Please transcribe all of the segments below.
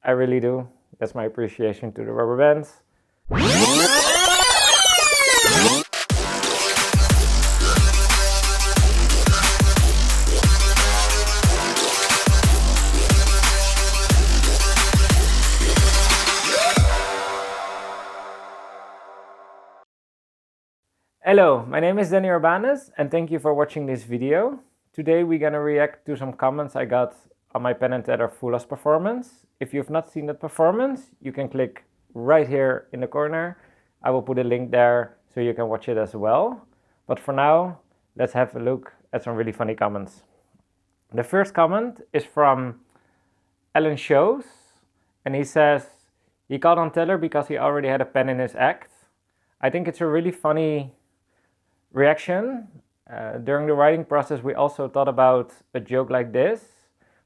I really do. That's my appreciation to the rubber bands. Hello, my name is Urbanus and thank you for watching this video. Today we're gonna react to some comments I got on my Penn & Teller Full-Os performance. If you've not seen that performance, you can click right here in the corner. I will put a link there so you can watch it as well. But for now, let's have a look at some really funny comments. The first comment is from Alan Shows, and he says he called on Teller because he already had a pen in his act. I think it's a really funny reaction. During the writing process, we also thought about a joke like this,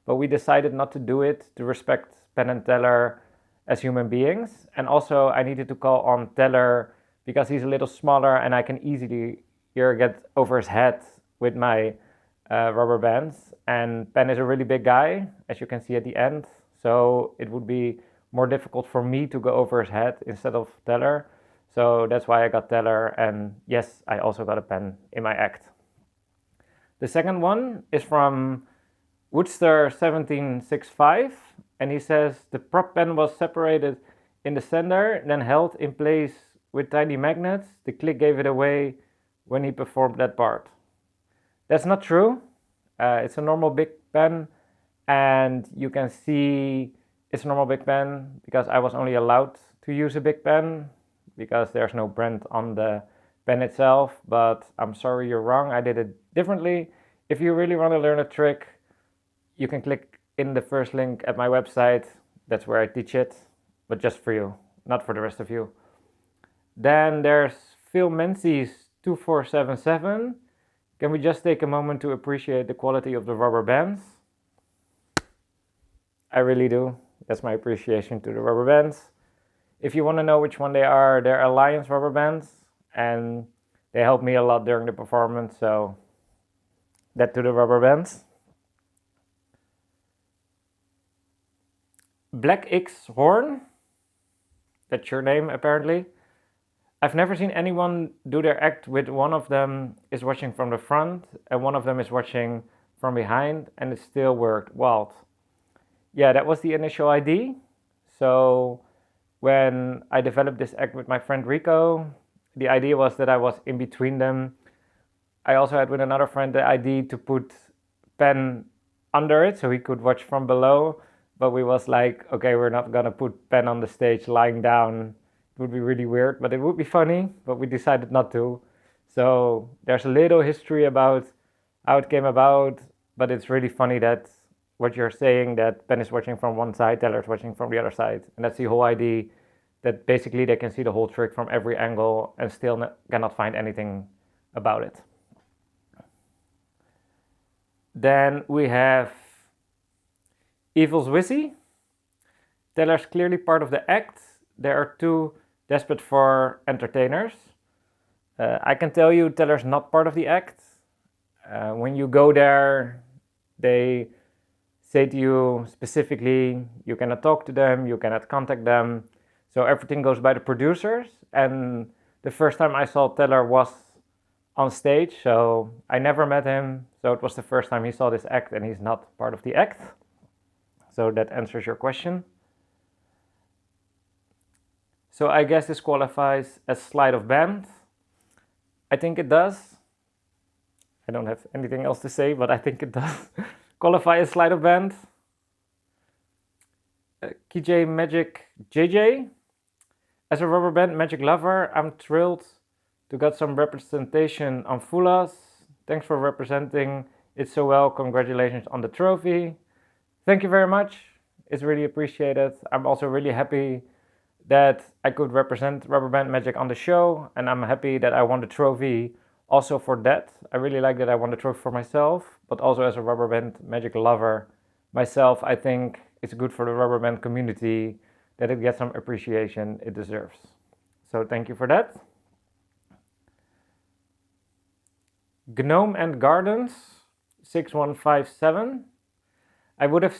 but we decided not to do it to respect Penn and Teller as human beings. And also I needed to call on Teller because he's a little smaller and I can easily get over his head with my rubber bands. And Penn is a really big guy, as you can see at the end. So it would be more difficult for me to go over his head instead of Teller. So that's why I got Teller, and yes, I also got a pen in my act. The second one is from Woodster1765, and he says the prop pen was separated in the center, then held in place with tiny magnets. The click gave it away when he performed that part. That's not true. It's a normal big pen, and you can see it's a normal big pen because I was only allowed to use a big pen because there's no brand on the pen itself, but I'm sorry, you're wrong. I did it differently. If you really want to learn a trick, you can click in the first link at my website. That's where I teach it, but just for you, not for the rest of you. Then there's Phil Menzies 2477. Can we just take a moment to appreciate the quality of the rubber bands? I really do. That's my appreciation to the rubber bands. If you want to know which one they are, they're Alliance rubber bands, and they helped me a lot during the performance, so that to the rubber bands. Black X Horn, that's your name apparently. I've never seen anyone do their act with one of them is watching from the front and one of them is watching from behind, and it still worked. Wild. Yeah, that was the initial idea. So when I developed this act with my friend Rico, the idea was that I was in between them. I also had with another friend the idea to put Penn under it so he could watch from below, but we was like, okay, we're not gonna put Penn on the stage lying down. It would be really weird, but it would be funny, but we decided not to. So there's a little history about how it came about, but it's really funny that what you're saying, that Penn is watching from one side, Teller is watching from the other side. And that's the whole idea, that basically they can see the whole trick from every angle and still cannot find anything about it. Then we have Evil's Wizzy. Teller's clearly part of the act. There are two desperate for entertainers. I can tell you Teller's not part of the act. When you go there, they say to you specifically, you cannot talk to them, you cannot contact them. So everything goes by the producers. And the first time I saw Teller was on stage, so I never met him. So it was the first time he saw this act, and he's not part of the act. So that answers your question. So I guess this qualifies as sleight of band. I think it does. I don't have anything else to say, but I think it does qualify as sleight of band. KJ Magic JJ. As a rubber band magic lover, I'm thrilled to get some representation on Full-Os. Thanks for representing it so well. Congratulations on the trophy. Thank you very much. It's really appreciated. I'm also really happy that I could represent rubber band magic on the show, and I'm happy that I won the trophy also for that. I really like that I won the trophy for myself, but also as a rubber band magic lover myself, I think it's good for the rubber band community that it gets some appreciation it deserves. So thank you for that. Gnome and Gardens 6157. I would have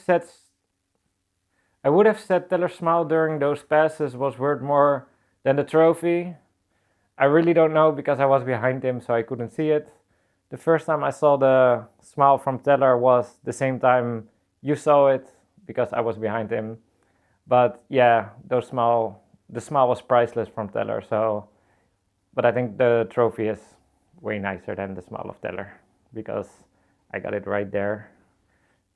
I would have said Teller's smile during those passes was worth more than the trophy. I really don't know because I was behind him so I couldn't see it. The first time I saw the smile from Teller was the same time you saw it because I was behind him. But yeah, the smile was priceless from Teller. So, but I think the trophy is way nicer than the smile of Teller because I got it right there.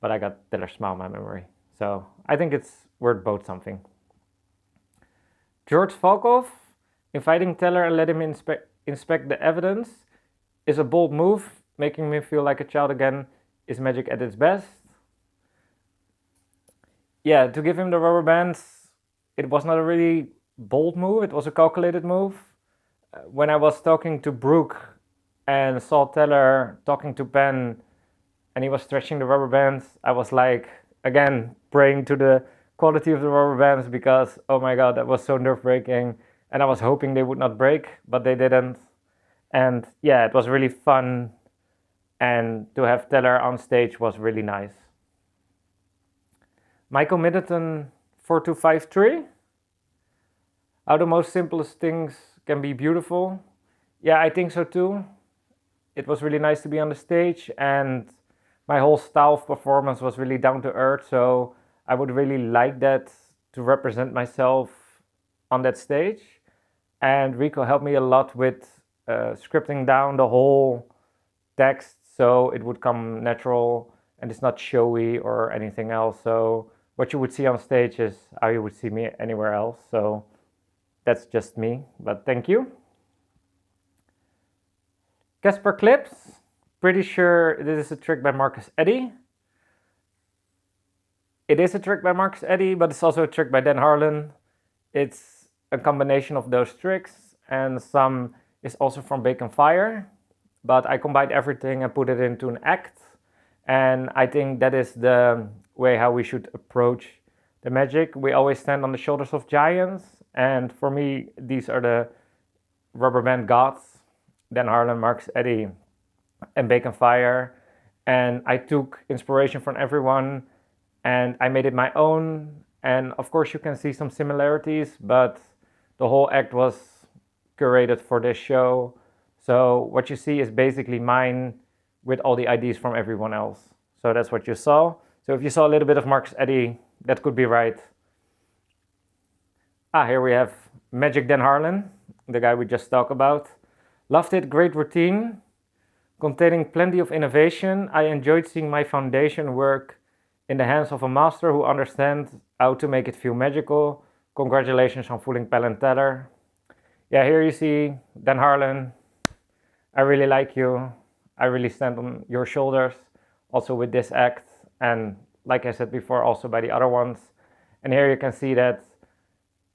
But I got Teller's smile in my memory. So I think it's worth both something. George Volkov, inviting Teller and let him inspect the evidence is a bold move. Making me feel like a child again is magic at its best. Yeah, to give him the rubber bands, it was not a really bold move. It was a calculated move. When I was talking to Brooke and saw Teller talking to Ben and he was stretching the rubber bands, I was like, again, praying to the quality of the rubber bands because, oh my God, that was so nerve-wracking. And I was hoping they would not break, but they didn't. And yeah, it was really fun. And to have Teller on stage was really nice. Michael Middleton 4253. How the most simplest things can be beautiful. Yeah, I think so too. It was really nice to be on the stage and my whole style of performance was really down to earth. So I would really like that to represent myself on that stage. And Rico helped me a lot with scripting down the whole text so it would come natural and it's not showy or anything else. So what you would see on stage is how you would see me anywhere else. So that's just me, but thank you. Casper Clips, pretty sure this is a trick by Marcus Eddy. It is a trick by Marcus Eddy, but it's also a trick by Dan Harlan. It's a combination of those tricks and some is also from Bacon Fire, but I combined everything and put it into an act. And I think that is the way how we should approach the magic. We always stand on the shoulders of giants. And for me, these are the rubber band gods, Dan Harlan, Marcus Eddy, and Bacon Fire. And I took inspiration from everyone and I made it my own. And of course you can see some similarities, but the whole act was curated for this show. So what you see is basically mine with all the ideas from everyone else. So that's what you saw. So if you saw a little bit of Marcus Eddy, that could be right. Here we have Magic Dan Harlan, the guy we just talked about. Loved it, great routine, containing plenty of innovation. I enjoyed seeing my foundation work in the hands of a master who understands how to make it feel magical. Congratulations on fooling Penn and Teller. Yeah, here you see Dan Harlan. I really like you. I really stand on your shoulders, also with this act. And like I said before, also by the other ones. And here you can see that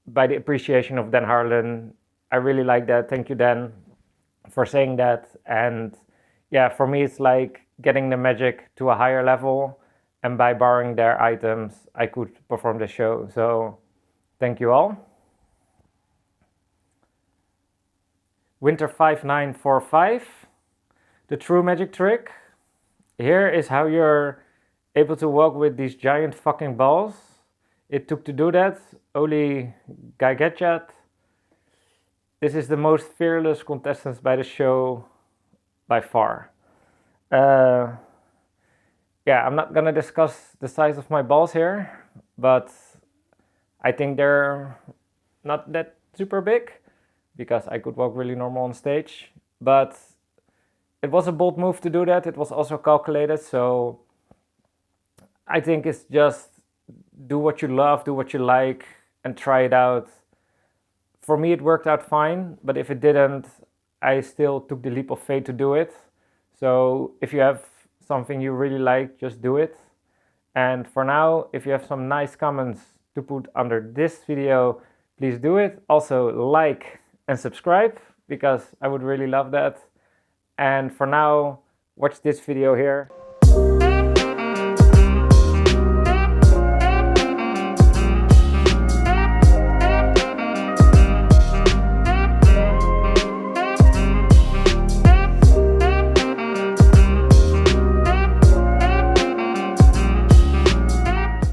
by the appreciation of Dan Harlan. I really like that. Thank you, Dan, for saying that. And yeah, for me, it's like getting the magic to a higher level. And by borrowing their items, I could perform the show. So thank you all. Winter 5945, the true magic trick. Here is how you're able to walk with these giant fucking balls. It took to do that. Oli Gaigetjat. This is the most fearless contestants by the show by far. Yeah, I'm not gonna discuss the size of my balls here, but I think they're not that super big because I could walk really normal on stage. But it was a bold move to do that. It was also calculated. So I think it's just do what you love, do what you like, and try it out. For me, it worked out fine, but if it didn't, I still took the leap of faith to do it. So if you have something you really like, just do it. And for now, if you have some nice comments to put under this video, please do it. Also like and subscribe because I would really love that. And for now, watch this video here.